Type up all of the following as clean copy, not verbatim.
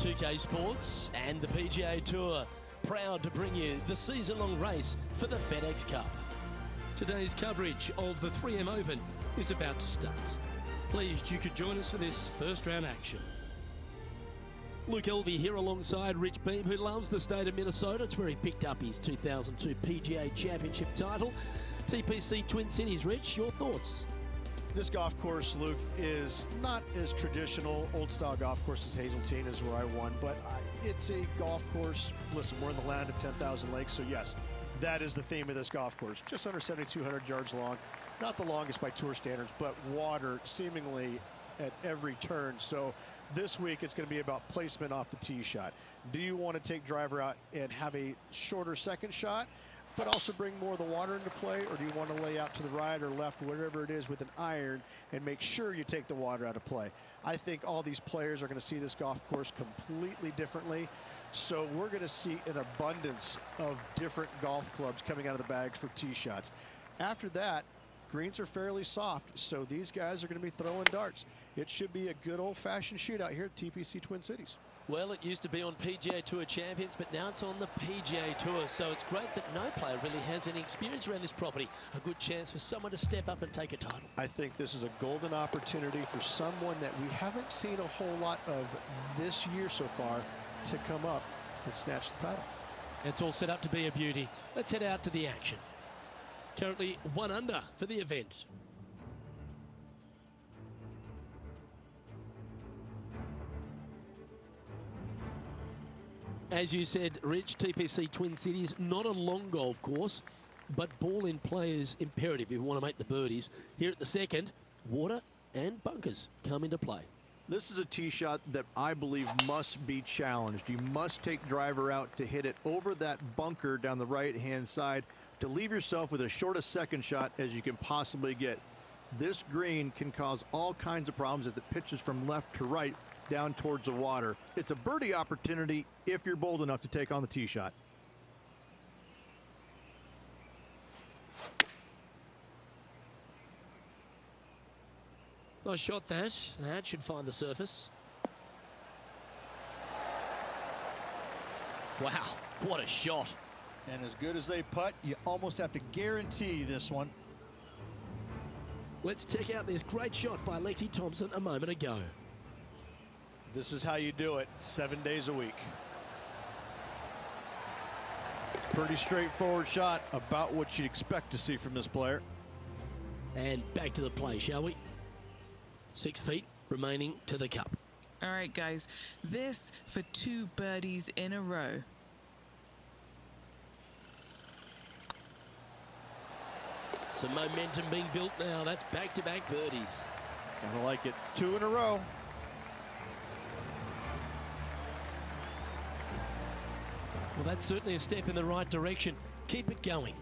2K Sports and the PGA Tour, proud to bring you the season-long race for the FedEx Cup. Today's coverage of the 3M Open is about to start. Pleased you could join us for this first round action. Luke Elvey here alongside Rich Beam, who loves the state of Minnesota. It's where he picked up his 2002 PGA Championship title. TPC Twin Cities. Rich, your thoughts? This golf course, Luke, is not as traditional. Old-style golf course as Hazeltine is where I won, but it's a golf course. Listen, we're in the land of 10,000 lakes, so yes, that is the theme of this golf course. Just under 7,200 yards long. Not the longest by tour standards, but water seemingly at every turn. So this week it's going to be about placement off the tee shot. Do you want to take driver out and have a shorter second shot, but also bring more of the water into play, or do you want to lay out to the right or left, whatever it is, with an iron and make sure you take the water out of play? I think all these players are going to see this golf course completely differently. So we're going to see an abundance of different golf clubs coming out of the bags for tee shots. After that, greens are fairly soft, so these guys are going to be throwing darts. It should be a good old-fashioned shootout here at TPC Twin Cities. Well, it used to be on PGA Tour Champions, but now it's on the PGA Tour. So it's great that no player really has any experience around this property. A good chance for someone to step up and take a title. I think this is a golden opportunity for someone that we haven't seen a whole lot of this year so far to come up and snatch the title. It's all set up to be a beauty. Let's head out to the action. Currently 1 under for the event. As you said, Rich, TPC Twin Cities, not a long golf course, but ball in play is imperative if you want to make the birdies. Here at the second, water and bunkers come into play. This is a tee shot that I believe must be challenged. You must take driver out to hit it over that bunker down the right-hand side to leave yourself with as short a second shot as you can possibly get. This green can cause all kinds of problems as it pitches from left to right down towards the water. It's a birdie opportunity if you're bold enough to take on the tee shot. Nice shot that. That should find the surface. Wow, what a shot. And as good as they putt, you almost have to guarantee this one. Let's check out this great shot by Lexi Thompson a moment ago. This is how you do it 7 days a week. Pretty straightforward shot, about what you'd expect to see from this player. And back to the play, shall we? 6 feet remaining to the cup. All right, guys, this for 2 birdies in a row. Some momentum being built now. That's back-to-back birdies. Kinda like it. 2 in a row. Well, that's certainly a step in the right direction. Keep it going.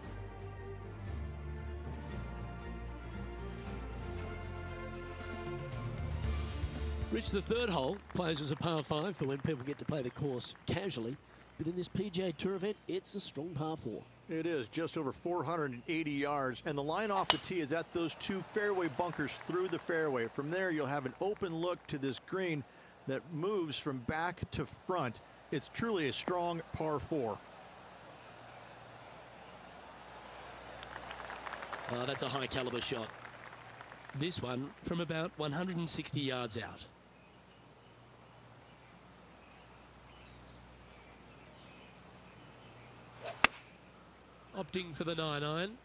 Rich, the third hole plays as a par 5 for when people get to play the course casually. But in this PGA Tour event, it's a strong par 4. It is just over 480 yards, and the line off the tee is at those 2 fairway bunkers through the fairway. From there, you'll have an open look to this green that moves from back to front. It's truly a strong par 4. Oh, that's a high caliber shot. This one from about 160 yards out. Opting for the 9-iron.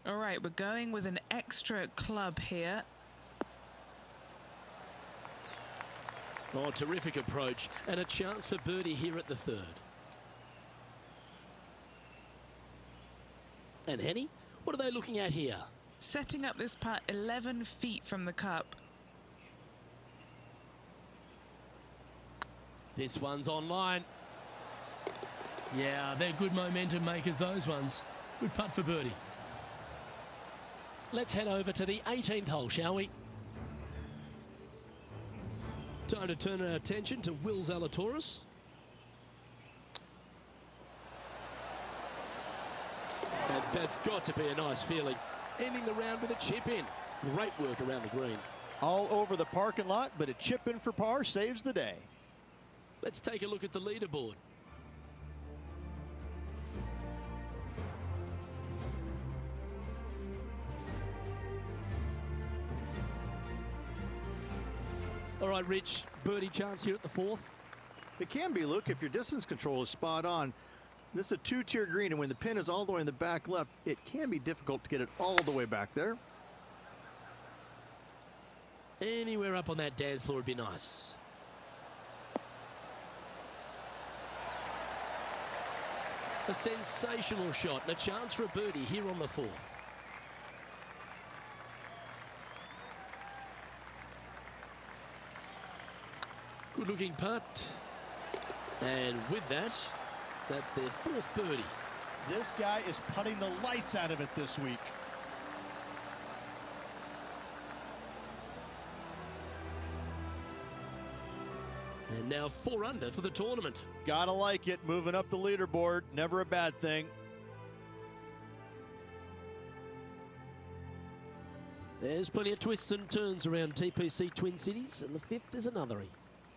All right, we're going with an extra club here. Oh, terrific approach and a chance for birdie here at the third. And Henny, what are they looking at here? Setting up this putt 11 feet from the cup. This one's online. Yeah, they're good momentum makers, those ones. Good putt for birdie. Let's head over to the 18th hole, shall we? Time to turn our attention to Will Zalatoris. And that's got to be a nice feeling. Ending the round with a chip in. Great work around the green. All over the parking lot, but a chip in for par saves the day. Let's take a look at the leaderboard. All right, Rich, birdie chance here at the 4th. It can be, Luke, if your distance control is spot on. This is a 2-tier green, and when the pin is all the way in the back left, it can be difficult to get it all the way back there. Anywhere up on that dance floor would be nice. A sensational shot and a chance for a birdie here on the 4th. Good looking putt. And with that, that's their 4th birdie. This guy is putting the lights out of it this week. And now 4 under for the tournament. Gotta like it, moving up the leaderboard, never a bad thing. There's plenty of twists and turns around TPC Twin Cities, and the 5th is another.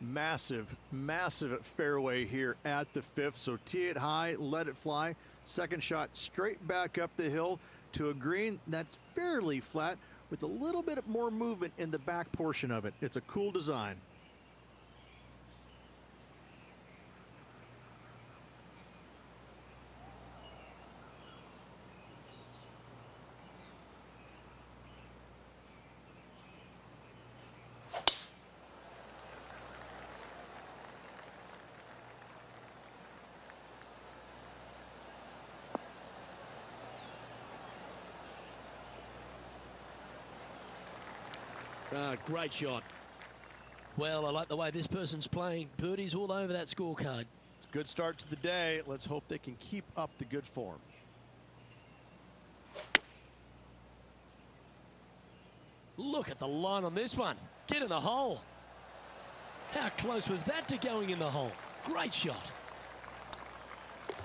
Massive, massive fairway here at the 5th. So tee it high, let it fly. Second shot straight back up the hill to a green that's fairly flat with a little bit more movement in the back portion of it. It's a cool design. Great shot. Well, I like the way this person's playing. Birdies all over that scorecard. It's a good start to the day. Let's hope they can keep up the good form. Look at the line on this one. Get in the hole. How close was that to going in the hole? Great shot.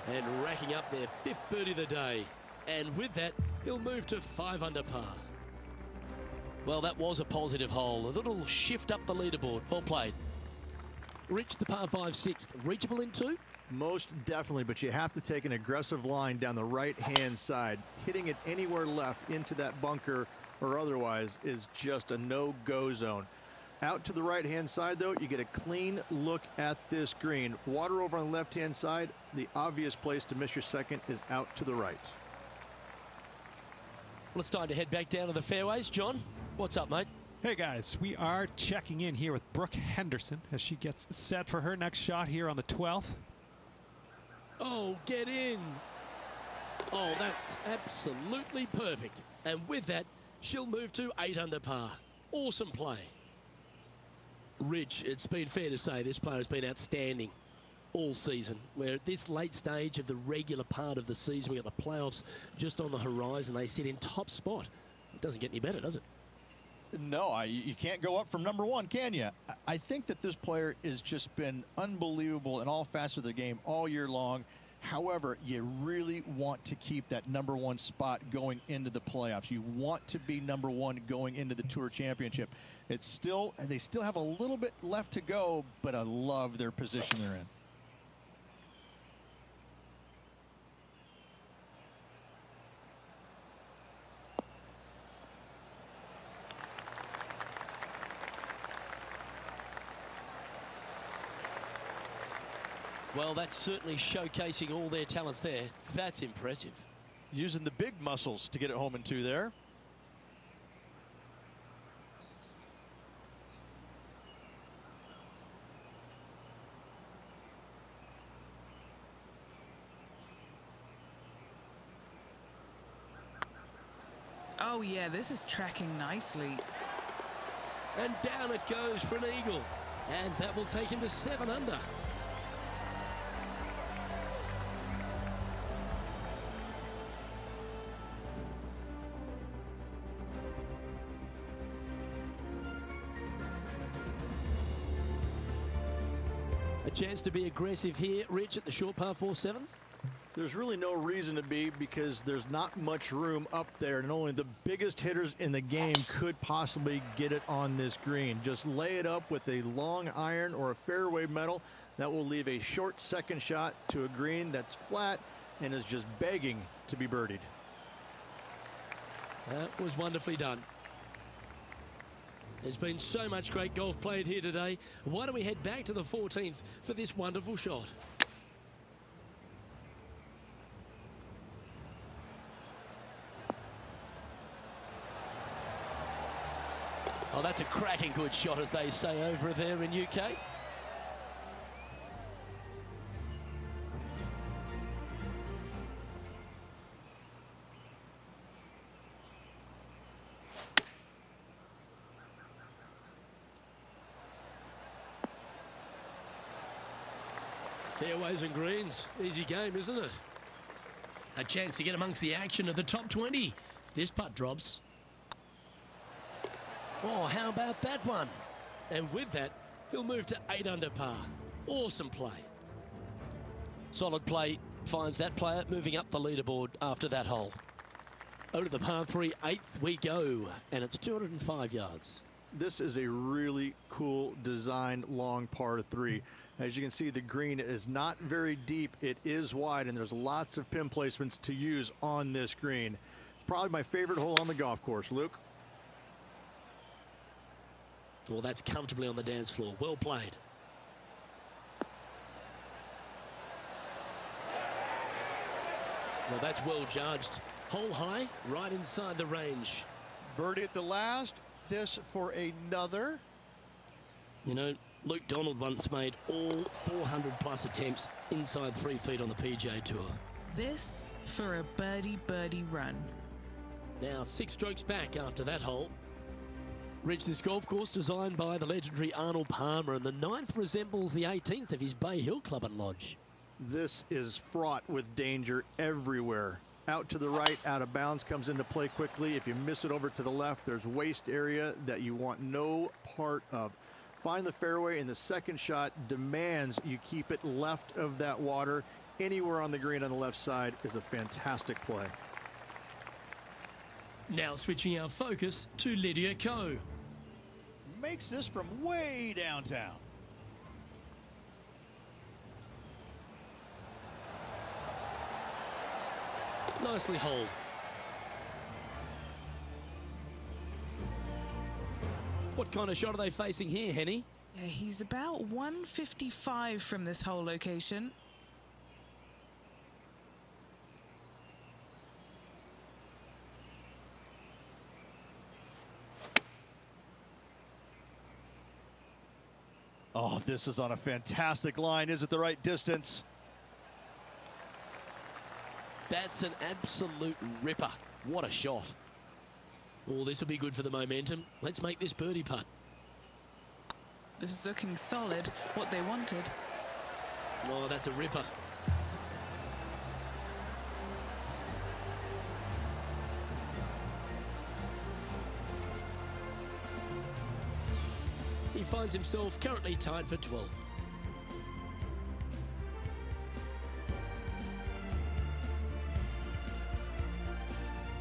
And racking up their 5th birdie of the day. And with that, he'll move to 5 under par. Well, that was a positive hole. A little shift up the leaderboard. Well played. Rich, the par 5 6th. Reachable in 2? Most definitely, but you have to take an aggressive line down the right-hand side. Hitting it anywhere left into that bunker or otherwise is just a no-go zone. Out to the right-hand side, though, you get a clean look at this green. Water over on the left-hand side. The obvious place to miss your second is out to the right. Well, it's time to head back down to the fairways. John, what's up, mate? Hey guys, we are checking in here with Brooke Henderson as she gets set for her next shot here on the 12th. Oh, get in. Oh, that's absolutely perfect. And with that, she'll move to 8 under par. Awesome play. Rich, it's been fair to say this player has been outstanding all season. We're at this late stage of the regular part of the season. We've got the playoffs just on the horizon. They sit in top spot. It doesn't get any better, does it? No, you can't go up from number 1, can you? I think that this player has just been unbelievable in all facets of the game all year long. However, you really want to keep that number 1 spot going into the playoffs. You want to be number 1 going into the Tour Championship. It's still, and they still have a little bit left to go, but I love their position they're in. Well, that's certainly showcasing all their talents there. That's impressive. Using the big muscles to get it home in 2 there. Oh yeah, this is tracking nicely. And down it goes for an eagle. And that will take him to 7 under. A chance to be aggressive here, Rich, at the short par 4 7th. There's really no reason to be, because there's not much room up there, and only the biggest hitters in the game could possibly get it on this green. Just lay it up with a long iron or a fairway metal. That will leave a short second shot to a green that's flat and is just begging to be birdied. That was wonderfully done. There's been so much great golf played here today. Why don't we head back to the 14th for this wonderful shot? Oh, that's a cracking good shot, as they say over there in UK. Fairways and greens. Easy game, isn't it? A chance to get amongst the action of the top 20. This putt drops. Oh, how about that one? And with that, he'll move to 8 under par. Awesome play. Solid play finds that player moving up the leaderboard after that hole. Over to the par 3, 8th we go, and it's 205 yards. This is a really cool designed long par 3. As you can see, the green is not very deep. It is wide, and there's lots of pin placements to use on this green. Probably my favorite hole on the golf course. Luke? Well, that's comfortably on the dance floor. Well played. Well, that's well judged. Hole high, right inside the range. Birdie at the last. This for another. You know, Luke Donald once made all 400-plus attempts inside 3 feet on the PGA Tour. This for a birdie run. Now 6 strokes back after that hole. Reached this golf course designed by the legendary Arnold Palmer, and the 9th resembles the 18th of his Bay Hill Club and Lodge. This is fraught with danger everywhere. Out to the right, out of bounds comes into play quickly. If you miss it over to the left, there's waste area that you want no part of. Find the fairway, and the second shot demands you keep it left of that water. Anywhere on the green on the left side is a fantastic play. Now switching our focus to Lydia Ko. Makes this from way downtown. Nicely holed. What kind of shot are they facing here, Henny? Yeah, he's about 155 from this hole location. Oh, this is on a fantastic line. Is it the right distance? That's an absolute ripper. What a shot. Oh, this will be good for the momentum. Let's make this birdie putt. This is looking solid, what they wanted. Oh, that's a ripper. He finds himself currently tied for 12th.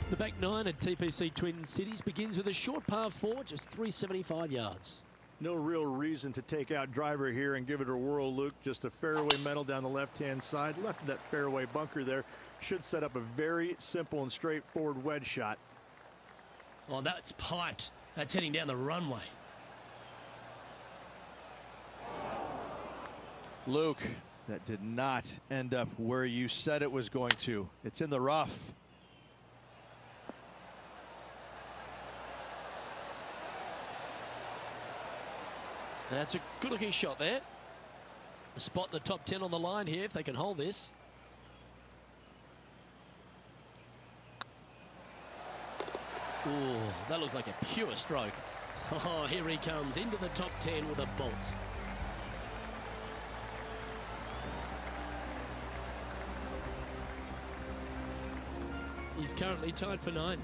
The back 9 at TPC Twin Cities begins with a short par 4, just 375 yards. No real reason to take out driver here and give it a whirl, Luke. Just a fairway metal down the left-hand side. Left of that fairway bunker there should set up a very simple and straightforward wedge shot. Oh, that's piped. That's heading down the runway. Luke, that did not end up where you said it was going to. It's in the rough. That's a good-looking shot there. A spot in the top 10 on the line here if they can hold this. Ooh, that looks like a pure stroke. Oh, here he comes into the top 10 with a bolt. He's currently tied for 9th.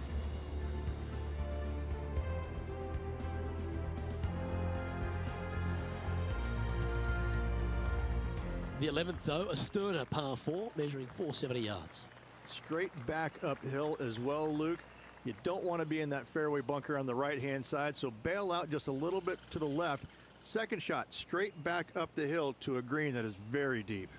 The 11th, though, a sterner par 4, measuring 470 yards. Straight back uphill as well, Luke. You don't want to be in that fairway bunker on the right-hand side, so bail out just a little bit to the left. Second shot, straight back up the hill to a green that is very deep.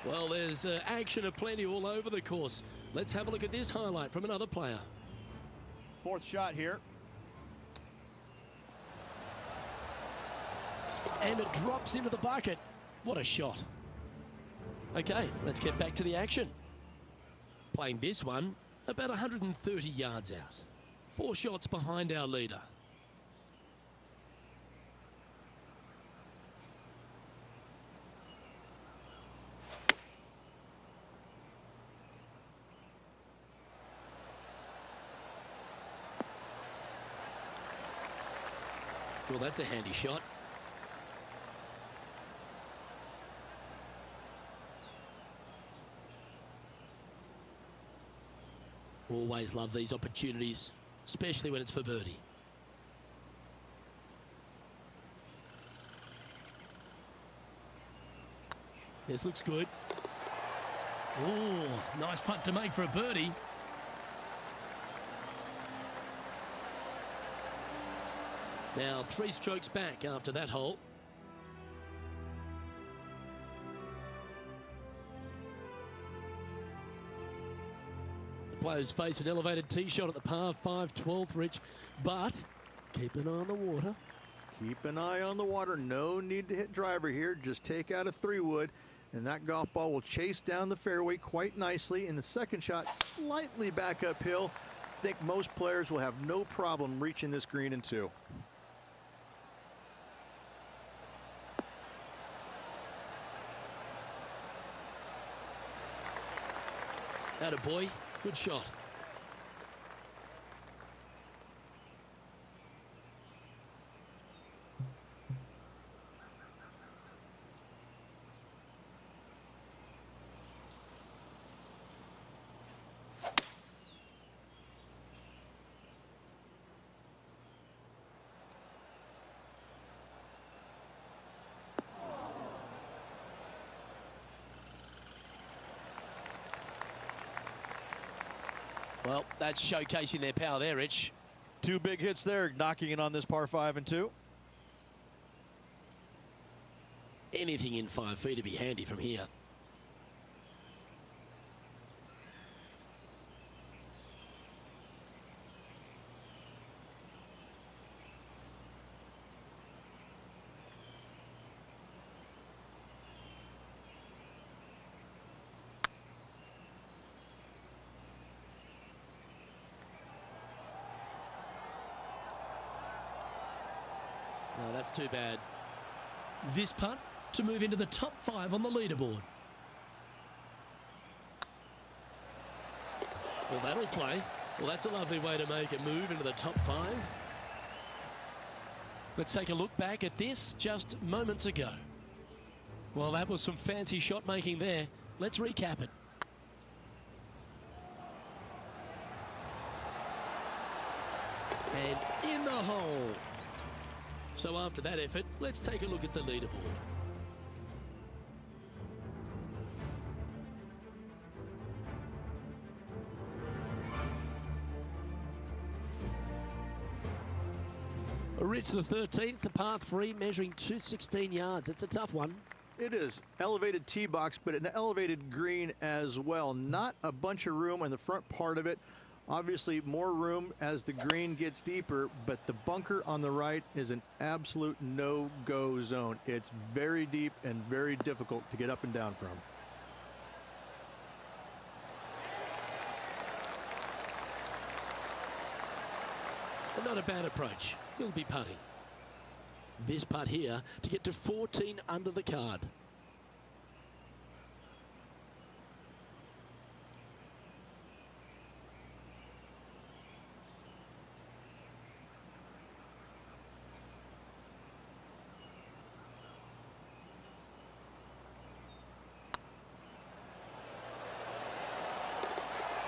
Well, there's action aplenty all over the course. Let's have a look at this highlight from another player. Fourth shot here. And it drops into the bucket. What a shot. Okay, let's get back to the action. Playing this one about 130 yards out. 4 shots behind our leader. Well, that's a handy shot. Always love these opportunities, especially when it's for birdie. This looks good. Oh, nice putt to make for a birdie. Now 3 strokes back after that hole. The players face an elevated tee shot at the par 5 12th, Rich, but keep an eye on the water. Keep an eye on the water. No need to hit driver here. Just take out a 3-wood, and that golf ball will chase down the fairway quite nicely. In the second shot, slightly back uphill. I think most players will have no problem reaching this green in 2. Attaboy, good shot. Well, that's showcasing their power there, Rich. 2 big hits there, knocking in on this par 5 and 2. Anything in 5 feet to be handy from here. No, that's too bad. This putt to move into the top 5 on the leaderboard. Well, that'll play. Well, that's a lovely way to make a move into the top 5. Let's take a look back at this just moments ago. Well, that was some fancy shot making there. Let's recap it. And in the hole. So after that effort, let's take a look at the leaderboard. Rich, the 13th, the par 3, measuring 216 yards. It's a tough one. It is. Elevated tee box, but an elevated green as well. Not a bunch of room on the front part of it. Obviously, more room as the green gets deeper, but the bunker on the right is an absolute no-go zone. It's very deep and very difficult to get up and down from. And not a bad approach. He'll be putting. This putt here to get to 14 under the card.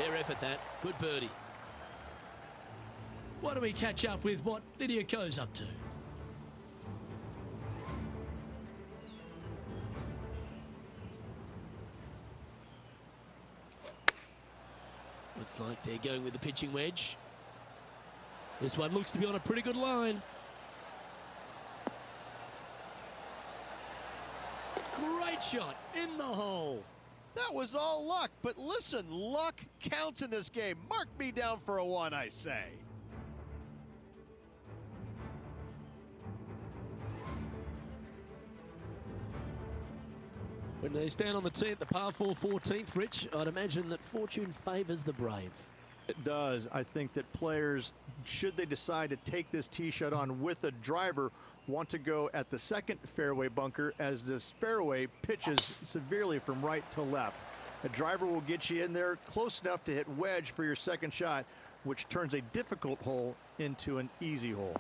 Fair effort that. Good birdie. Why don't we catch up with what Lydia Ko's up to? Looks like they're going with the pitching wedge. This one looks to be on a pretty good line. Great shot in the hole. That was all luck, but listen, luck counts in this game. Mark me down for a 1, I say. When they stand on the tee at the par 4 14th, Rich, I'd imagine that fortune favours the brave. It does. I think that players, should they decide to take this tee shot on with a driver, want to go at the second fairway bunker, as this fairway pitches severely from right to left. A driver will get you in there close enough to hit wedge for your second shot, which turns a difficult hole into an easy hole.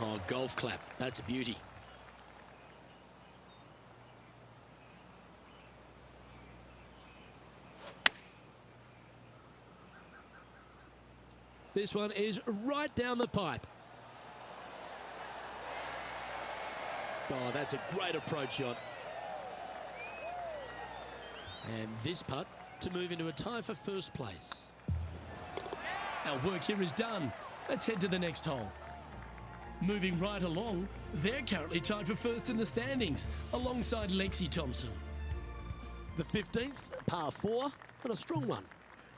Oh, golf clap. That's a beauty. This one is right down the pipe. Oh, that's a great approach shot. And this putt to move into a tie for first place. Our work here is done. Let's head to the next hole. Moving right along, they're currently tied for first in the standings, alongside Lexi Thompson. The 15th, par 4, and a strong one.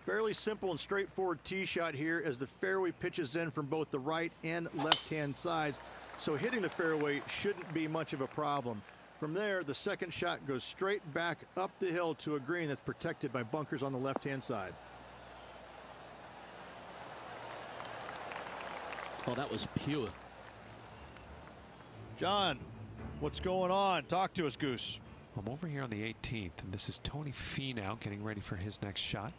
Fairly simple and straightforward tee shot here, as the fairway pitches in from both the right and left-hand sides, so hitting the fairway shouldn't be much of a problem. From there, the second shot goes straight back up the hill to a green that's protected by bunkers on the left-hand side. Oh, that was pure. John, what's going on? Talk to us, Goose. I'm over here on the 18th, and this is Tony Finau getting ready for his next shot.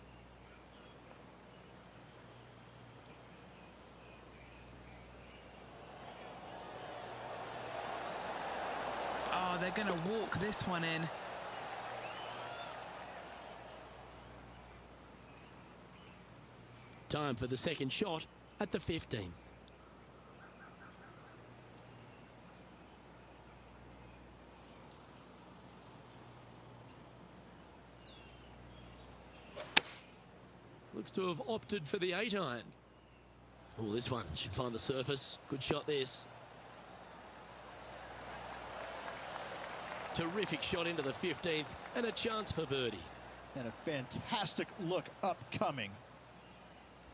Oh, they're going to walk this one in. Time for the second shot at the 15th. Looks to have opted for the 8-iron. Oh, this one should find the surface. Good shot, this. Terrific shot into the 15th, and a chance for birdie. And a fantastic look upcoming.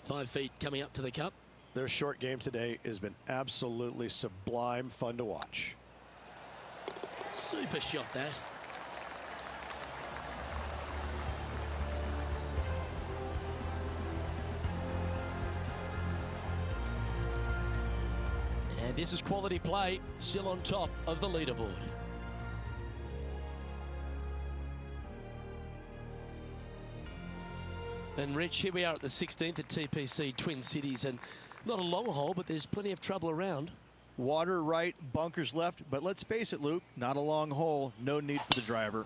5 feet coming up to the cup. Their short game today has been absolutely sublime fun to watch. Super shot, that. And this is quality play, still on top of the leaderboard. And Rich, here we are at the 16th at TPC Twin Cities, and not a long hole, but there's plenty of trouble around. Water right, bunkers left, but let's face it, Luke, not a long hole, no need for the driver.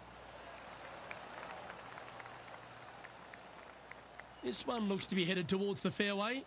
This one looks to be headed towards the fairway.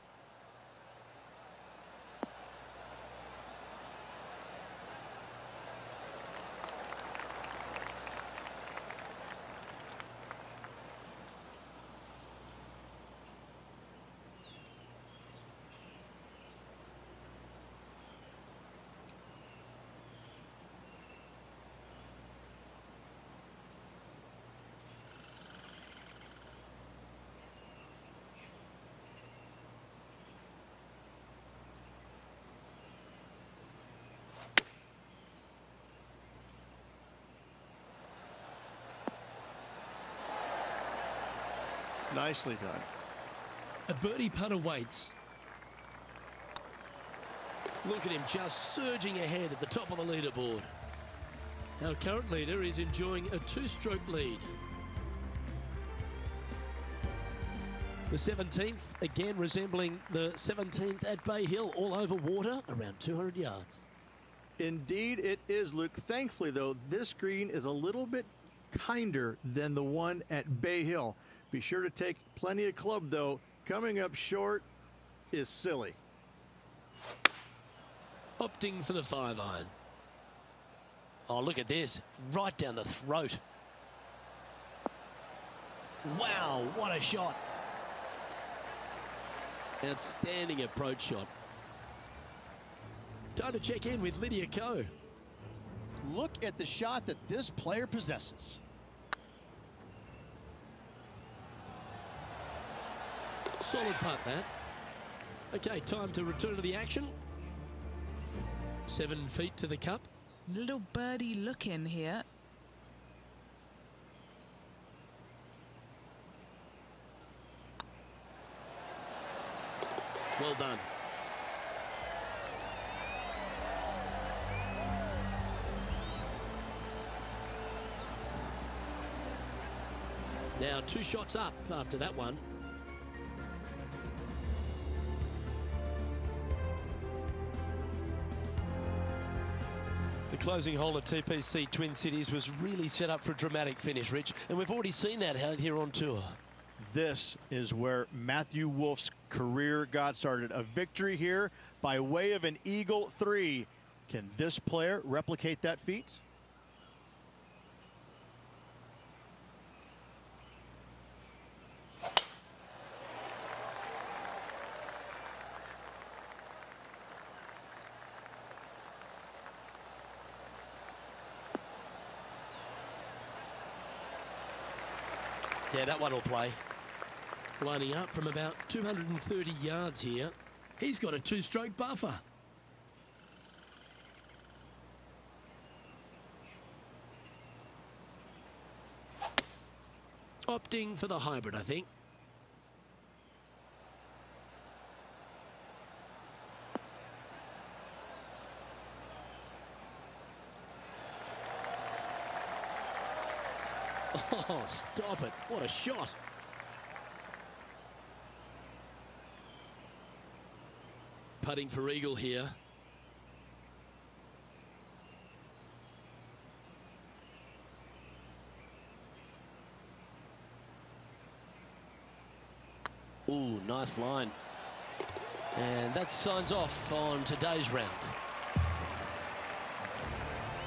Nicely done. A birdie putt awaits. Look at him just surging ahead at the top of the leaderboard. Our current leader is enjoying a 2-stroke lead. The 17th, again resembling the 17th at Bay Hill, all over water, around 200 yards. Indeed, it is, Luke. Thankfully, though, this green is a little bit kinder than the one at Bay Hill. Be sure to take plenty of club, though. Coming up short is silly. Opting for the 5-iron. Oh, look at this. Right down the throat. Wow, what a shot. Outstanding approach shot. Time to check in with Lydia Ko. Look at the shot that this player possesses. Solid putt, that. Okay, time to return to the action. 7 feet to the cup. Little birdie look in here. Well done. Now 2 shots up after that one. The closing hole at TPC Twin Cities was really set up for a dramatic finish, Rich, and we've already seen that out here on tour. This is where Matthew Wolff's career got started. A victory here by way of an Eagle 3. Can this player replicate that feat? Yeah, that one will play. Lining up from about 230 yards here. He's got a 2-stroke buffer. Opting for the hybrid, I think. Oh, stop it. What a shot. Putting for eagle here. Ooh, nice line. And that signs off on today's round.